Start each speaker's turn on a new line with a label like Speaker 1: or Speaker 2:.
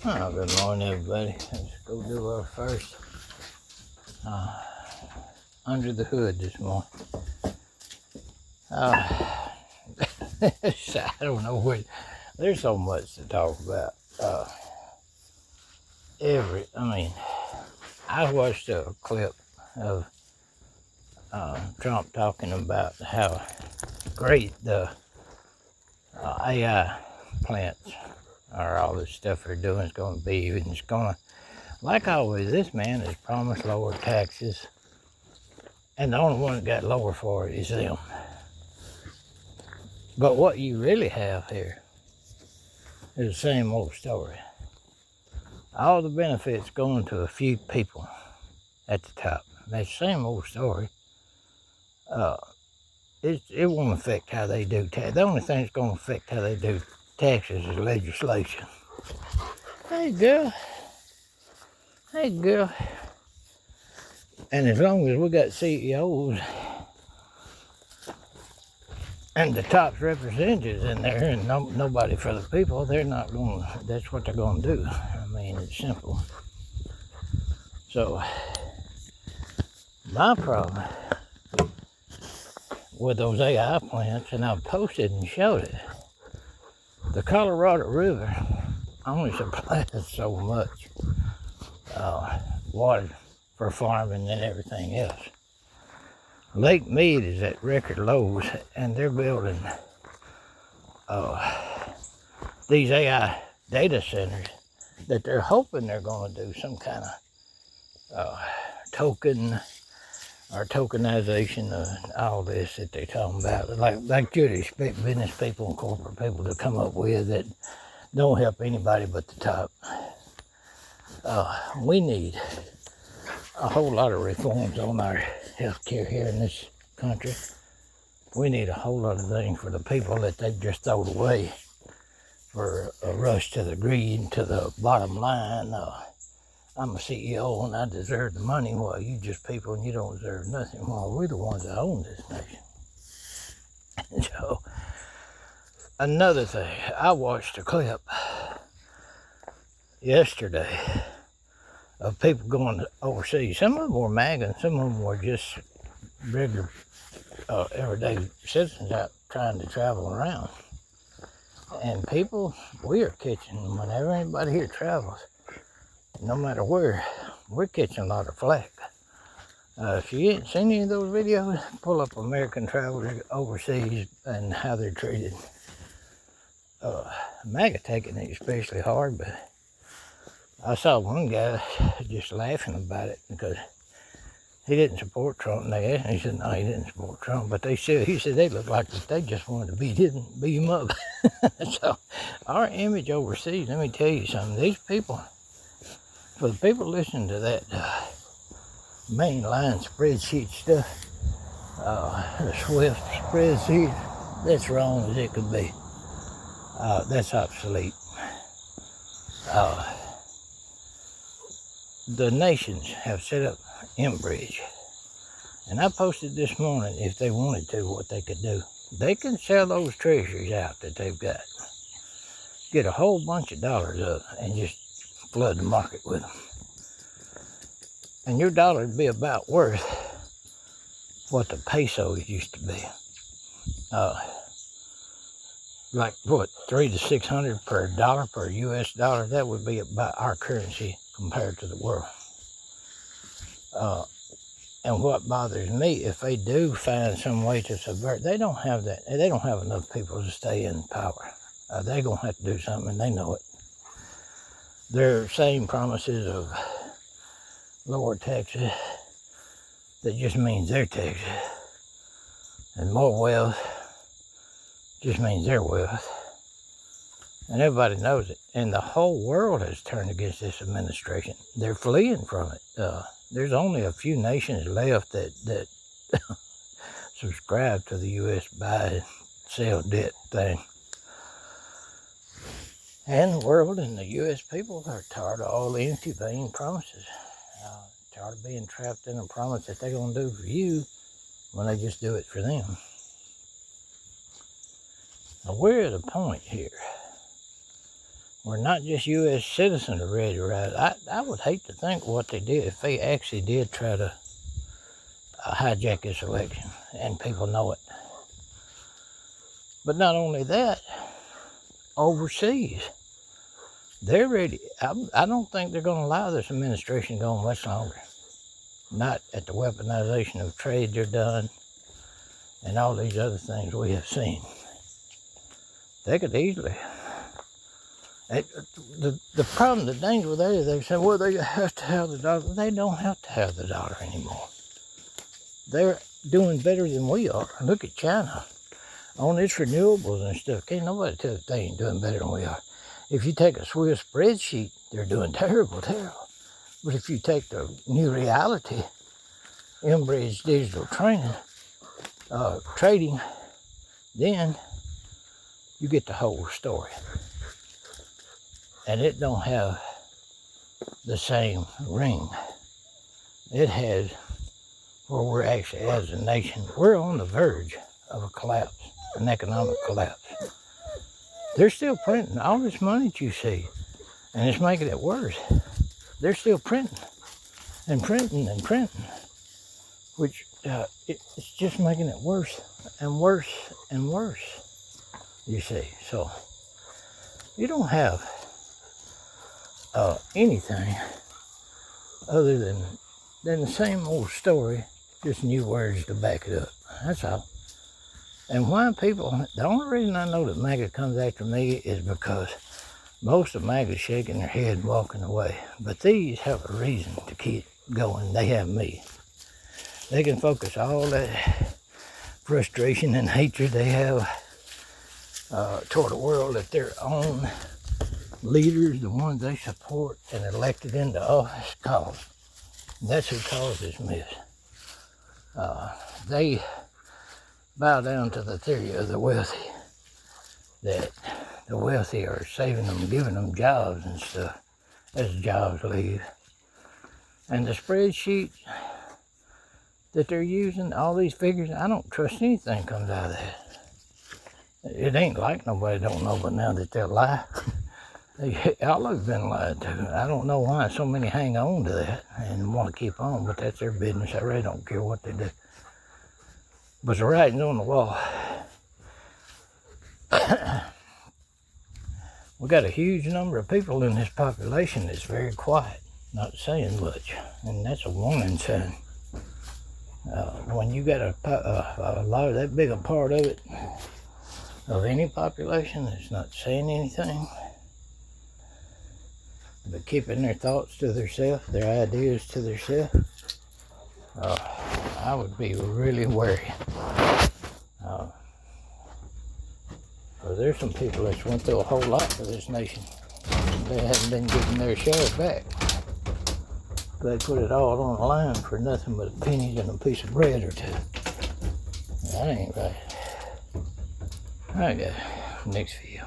Speaker 1: Oh, good morning, everybody. Let's go do our first under the hood this morning. I don't know what. There's so much to talk about. I watched a clip of Trump talking about how great the AI plants or all this stuff they're doing is going to be, and it's going to, like always, this man has promised lower taxes, and the only one that got lower for it is them. But what you really have here is the same old story. All the benefits going to a few people at the top. That's the same old story. It won't affect how they do tax. The only thing that's going to affect how they do taxes is legislation. Hey, girl. Hey, girl. And as long as we got CEOs and the top representatives in there and nobody for the people, they're not going to, that's what they're going to do. I mean, it's simple. So, my problem with those AI plants, and I've posted and showed it, the Colorado River only supplies so much water for farming and everything else. Lake Mead is at record lows, and they're building these AI data centers that they're hoping they're going to do some kind of token or tokenization of all this that they're talking about. Like you'd expect business people and corporate people to come up with that don't help anybody but the top. We need a whole lot of reforms on our health care here in this country. We need a whole lot of things for the people that they just throwed away for a rush to the greed, to the bottom line. I'm a CEO and I deserve the money, while you just people and you don't deserve nothing. Well, we're the ones that own this nation. So, another thing, I watched a clip yesterday of people going overseas. Some of them were MAGA and some of them were just regular everyday citizens out trying to travel around. And people, we are catching, whenever anybody here travels, no matter where, we're catching a lot of flack. If you ain't seen any of those videos, pull up American travelers overseas and how they're treated. MAGA taking it especially hard, but I saw one guy just laughing about it because he didn't support Trump, and they asked him, he said, no, he didn't support Trump, but he said they looked like they just wanted to beat him up. So, our image overseas, let me tell you something, these people, for the people listening to that mainline spreadsheet stuff, the Swift spreadsheet, that's wrong as it could be. That's obsolete. The nations have set up Enbridge, and I posted this morning, if they wanted to, what they could do. They can sell those treasuries out that they've got, get a whole bunch of dollars up, and just flood the market with them. And your dollar would be about worth what the pesos used to be. Like what, 300 to 600 per dollar, per US dollar? That would be about our currency compared to the world. And what bothers me, if they do find some way to subvert, they don't have that. They don't have enough people to stay in power. They're going to have to do something, and they know it. They're saying promises of lower taxes. That just means their taxes. And more wealth just means their wealth. And everybody knows it. And the whole world has turned against this administration. They're fleeing from it. There's only a few nations left that subscribe to the U.S. buy and sell debt thing. And the world and the U.S. people are tired of all the empty, vain promises. Tired of being trapped in a promise that they're going to do for you when they just do it for them. Now, we're at a point here where not just U.S. citizens are ready to rise. I would hate to think what they did if they actually did try to hijack this election, and people know it. But not only that, overseas, they're ready. I don't think they're going to allow this administration to go much longer. Not at the weaponization of trade they're done and all these other things we have seen. They could easily. The problem, the danger with that is they say, well, they have to have the dollar. They don't have to have the dollar anymore. They're doing better than we are. Look at China. On its renewables and stuff. Can't nobody tell if they ain't doing better than we are. If you take a Swiss spreadsheet, they're doing terrible. But if you take the new reality, Enbridge digital trading, then you get the whole story. And it don't have the same ring. It has where we're actually, as a nation, we're on the verge of a collapse, an economic collapse. They're still printing all this money that you see, and it's making it worse. They're still printing and printing and printing, which it's just making it worse and worse and worse, you see. So you don't have anything other than the same old story, just new words to back it up. That's all. And why people, the only reason I know that MAGA comes after me is because most of MAGA is shaking their head and walking away. But these have a reason to keep going. They have me. They can focus all that frustration and hatred they have toward the world at their own leaders, the ones they support and elected into office, cause. And that's who caused this mess. They bow down to the theory of the wealthy, that the wealthy are saving them, giving them jobs and stuff as jobs leave. And the spreadsheet that they're using, all these figures, I don't trust anything comes out of that. It ain't like nobody don't know but now that they'll lie. All have been lied to. I don't know why so many hang on to that and want to keep on, but that's their business. I really don't care what they do. But the writing's on the wall. We got a huge number of people in this population that's very quiet, not saying much, and that's a warning sign. When you got a lot of that big a part of it, of any population that's not saying anything, but keeping their thoughts to themselves, their ideas to themselves, I would be really wary. But there's some people that's went through a whole lot for this nation. They haven't been getting their share back. They put it all on the line for nothing but pennies and a piece of bread or two. That ain't right. All right, guys. Next video.